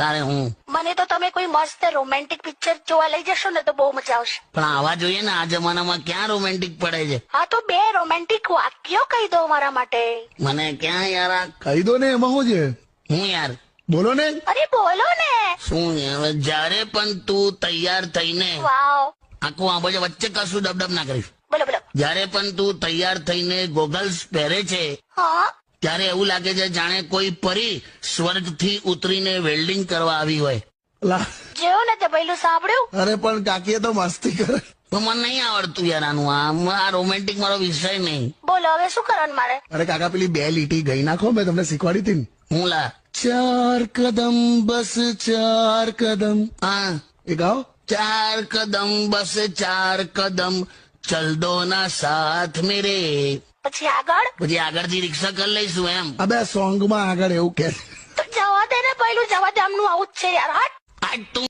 તારે હું મને તો તમે કોઈ મસ્ત રોમેન્ટિક પિક્ચર જોવા લઈ જશો ને તો બહુ મજા આવશે. પણ આવા જોઈએ ને, આ જમાનામાં ક્યાં રોમેન્ટિક પડે છે. હા તો 2 રોમેન્ટિક વાક્યો કહી દો મારા માટે. મને ક્યાં યાર કહી દો ને, એમાં શું છે? હું યાર બોલો ને. અરે બોલો ને. શું યાર, જયારે પણ તું તૈયાર થઈને વાવ. આખું આંબો છે, વચ્ચે કશું ડબડબ ના કરીશ. બોલો બોલો. જયારે પણ તું તૈયાર થઈને ગોગલ્સ પહેરે છે હા ત્યારે એવું લાગે છે જાણે કોઈ પરી સ્વર્ગથી ઉતરીને વેલ્ડિંગ કરવા આવી હોય. લા, જેવું ને તે પહેલું સાંભળ્યું. અરે પણ કાકીએ તો મસ્તી કરે. પણ મને નહીં આવડતું યાર આનું. આ રોમેન્ટિક મારો વિષય નહીં. બોલો હવે શું કરવાનું મારે. અરે કાકા, પેલી 2 લીટી ગઈ નાખો, મેં તમને શીખવાડી હતી ને. હું લા 4 કદમ બસ 4 કદમ. હા, એ ગાઓ. 4 કદમ બસ 4 કદમ ચલ દો ના સાથ મેરે. પછી આગળ. પછી આગળથી રિક્ષા કરી લઈશું એમ. અબે સોંગમાં આગળ એવું કે તો જવા દે ને, પહેલું જવા દે. આમનું આવું જ છે યાર. હટ. આ તું